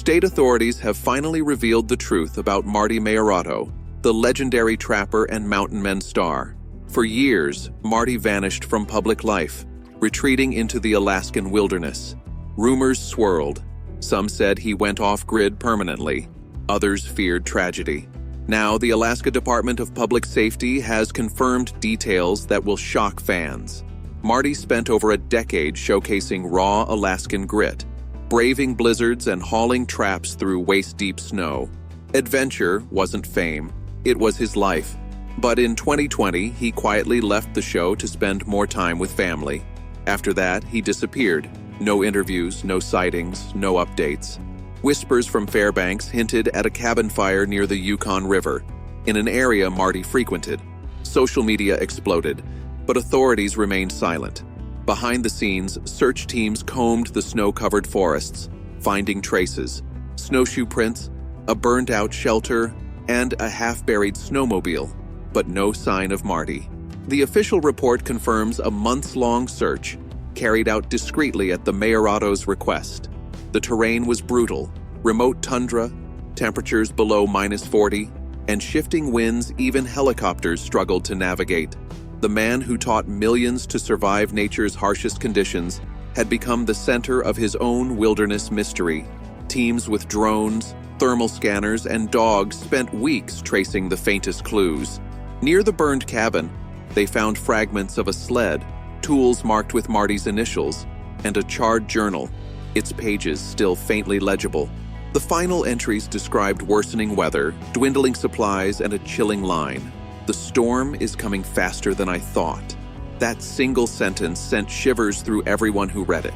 State authorities have finally revealed the truth about Marty Meierotto, the legendary trapper and mountain men star. For years, Marty vanished from public life, retreating into the Alaskan wilderness. Rumors swirled. Some said he went off-grid permanently. Others feared tragedy. Now, the Alaska Department of Public Safety has confirmed details that will shock fans. Marty spent over a decade showcasing raw Alaskan grit, braving blizzards and hauling traps through waist-deep snow. Adventure wasn't fame, it was his life. But in 2020, he quietly left the show to spend more time with family. After that, he disappeared. No interviews, no sightings, no updates. Whispers from Fairbanks hinted at a cabin fire near the Yukon River, in an area Marty frequented. Social media exploded, but authorities remained silent. Behind the scenes, search teams combed the snow-covered forests, finding traces, snowshoe prints, a burned-out shelter, and a half-buried snowmobile, but no sign of Marty. The official report confirms a months-long search, carried out discreetly at the Meierotto's request. The terrain was brutal, remote tundra, temperatures below -40, and shifting winds even helicopters struggled to navigate. The man who taught millions to survive nature's harshest conditions had become the center of his own wilderness mystery. Teams with drones, thermal scanners, and dogs spent weeks tracing the faintest clues. Near the burned cabin, they found fragments of a sled, tools marked with Marty's initials, and a charred journal, its pages still faintly legible. The final entries described worsening weather, dwindling supplies, and a chilling line. "The storm is coming faster than I thought." That single sentence sent shivers through everyone who read it.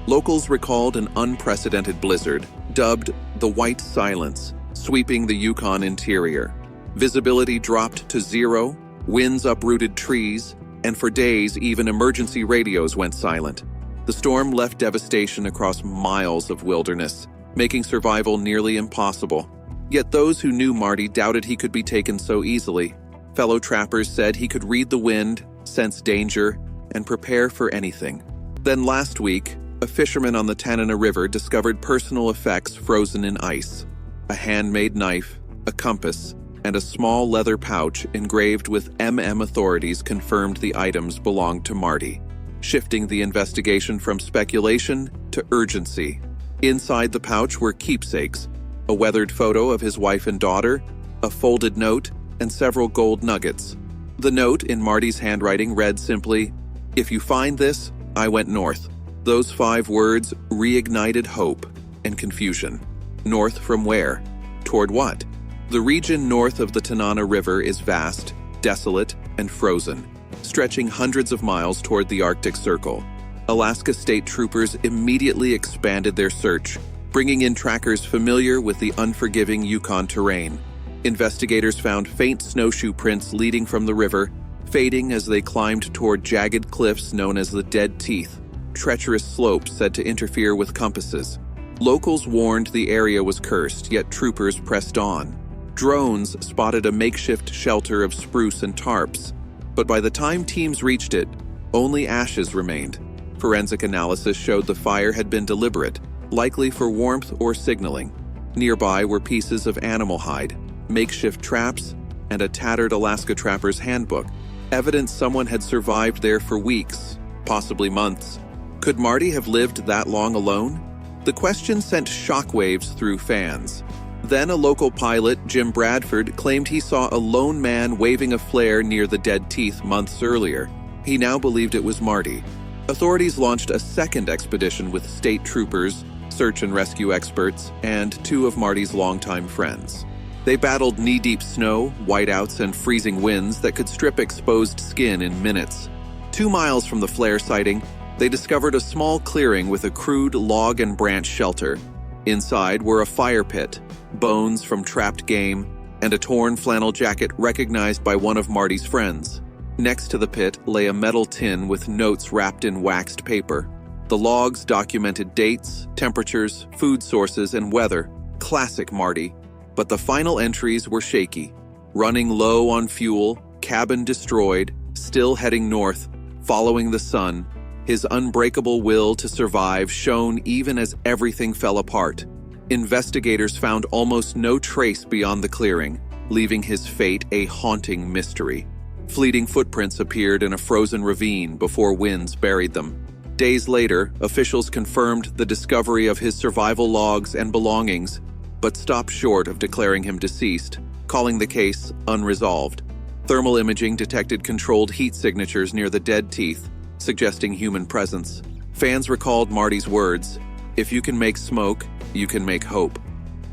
Locals recalled an unprecedented blizzard, dubbed the White Silence, sweeping the Yukon interior. Visibility dropped to zero, winds uprooted trees, and for days even emergency radios went silent. The storm left devastation across miles of wilderness, making survival nearly impossible. Yet those who knew Marty doubted he could be taken so easily. Fellow trappers said he could read the wind, sense danger, and prepare for anything. Then last week, a fisherman on the Tanana River discovered personal effects frozen in ice. A handmade knife, a compass, and a small leather pouch engraved with MM authorities confirmed the items belonged to Marty, shifting the investigation from speculation to urgency. Inside the pouch were keepsakes, a weathered photo of his wife and daughter, a folded note, and several gold nuggets. The note, in Marty's handwriting, read simply, "If you find this, I went north." Those 5 words reignited hope and confusion. North from where? Toward what? The region north of the Tanana River is vast, desolate, and frozen, stretching hundreds of miles toward the Arctic Circle. Alaska State Troopers immediately expanded their search, bringing in trackers familiar with the unforgiving Yukon terrain. Investigators found faint snowshoe prints leading from the river, fading as they climbed toward jagged cliffs known as the Dead Teeth, treacherous slopes said to interfere with compasses. Locals warned the area was cursed, yet troopers pressed on. Drones spotted a makeshift shelter of spruce and tarps, but by the time teams reached it, only ashes remained. Forensic analysis showed the fire had been deliberate, likely for warmth or signaling. Nearby were pieces of animal hide, makeshift traps, and a tattered Alaska trapper's handbook, evidence someone had survived there for weeks, possibly months. Could Marty have lived that long alone? The question sent shockwaves through fans. Then a local pilot, Jim Bradford, claimed he saw a lone man waving a flare near the Dead Teeth months earlier. He now believed it was Marty. Authorities launched a second expedition with state troopers, search and rescue experts, and 2 of Marty's longtime friends. They battled knee-deep snow, whiteouts, and freezing winds that could strip exposed skin in minutes. 2 miles from the flare sighting, they discovered a small clearing with a crude log and branch shelter. Inside were a fire pit, bones from trapped game, and a torn flannel jacket recognized by one of Marty's friends. Next to the pit lay a metal tin with notes wrapped in waxed paper. The logs documented dates, temperatures, food sources, and weather. Classic Marty. But the final entries were shaky. Running low on fuel, cabin destroyed, still heading north, following the sun, his unbreakable will to survive shone even as everything fell apart. Investigators found almost no trace beyond the clearing, leaving his fate a haunting mystery. Fleeting footprints appeared in a frozen ravine before winds buried them. Days later, officials confirmed the discovery of his survival logs and belongings, but stopped short of declaring him deceased, calling the case unresolved. Thermal imaging detected controlled heat signatures near the dead teeth, suggesting human presence. Fans recalled Marty's words, "If you can make smoke, you can make hope."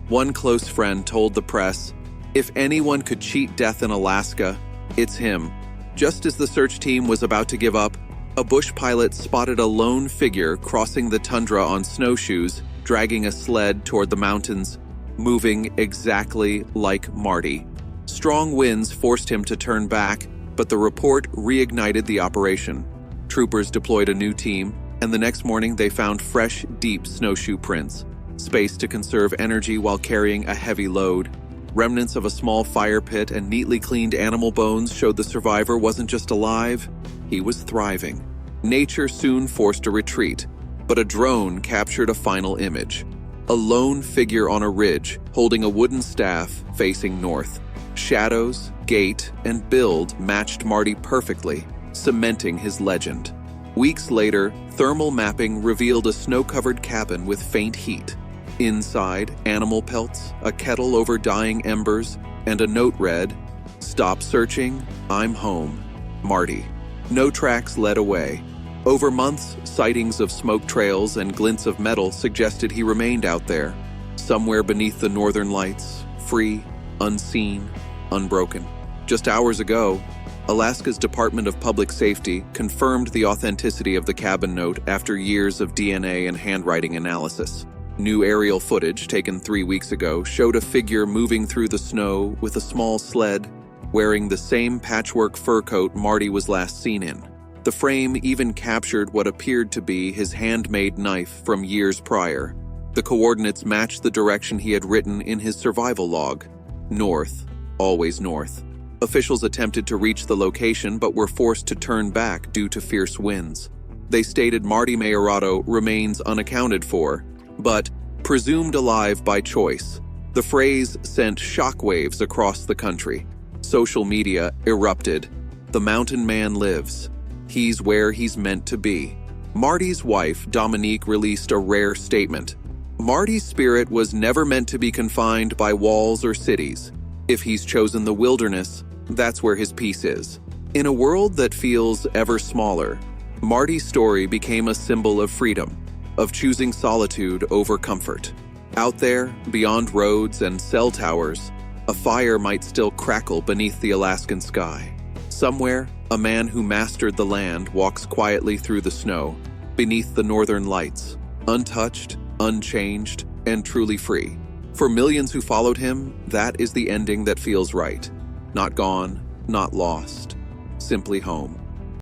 One close friend told the press, "If anyone could cheat death in Alaska, it's him." Just as the search team was about to give up, a bush pilot spotted a lone figure crossing the tundra on snowshoes, dragging a sled toward the mountains, moving exactly like Marty. Strong winds forced him to turn back, but the report reignited the operation. Troopers deployed a new team, and the next morning they found fresh, deep snowshoe prints, spaced to conserve energy while carrying a heavy load. Remnants of a small fire pit and neatly cleaned animal bones showed the survivor wasn't just alive, he was thriving. Nature soon forced a retreat, but a drone captured a final image. A lone figure on a ridge, holding a wooden staff facing north. Shadows, gait, and build matched Marty perfectly, cementing his legend. Weeks later, thermal mapping revealed a snow-covered cabin with faint heat. Inside, animal pelts, a kettle over dying embers, and a note read, "Stop searching, I'm home. Marty." No tracks led away. Over months, sightings of smoke trails and glints of metal suggested he remained out there, somewhere beneath the northern lights, free, unseen, unbroken. Just hours ago, Alaska's Department of Public Safety confirmed the authenticity of the cabin note after years of DNA and handwriting analysis. New aerial footage taken 3 weeks ago showed a figure moving through the snow with a small sled, wearing the same patchwork fur coat Marty was last seen in. The frame even captured what appeared to be his handmade knife from years prior. The coordinates matched the direction he had written in his survival log. North, always north. Officials attempted to reach the location but were forced to turn back due to fierce winds. They stated Marty Meierotto remains unaccounted for, but presumed alive by choice. The phrase sent shockwaves across the country. Social media erupted. "The mountain man lives. He's where he's meant to be." Marty's wife, Dominique, released a rare statement. "Marty's spirit was never meant to be confined by walls or cities. If he's chosen the wilderness, that's where his peace is." In a world that feels ever smaller, Marty's story became a symbol of freedom, of choosing solitude over comfort. Out there, beyond roads and cell towers, a fire might still crackle beneath the Alaskan sky. Somewhere, a man who mastered the land walks quietly through the snow, beneath the northern lights, untouched, unchanged, and truly free. For millions who followed him, that is the ending that feels right. Not gone, not lost, simply home.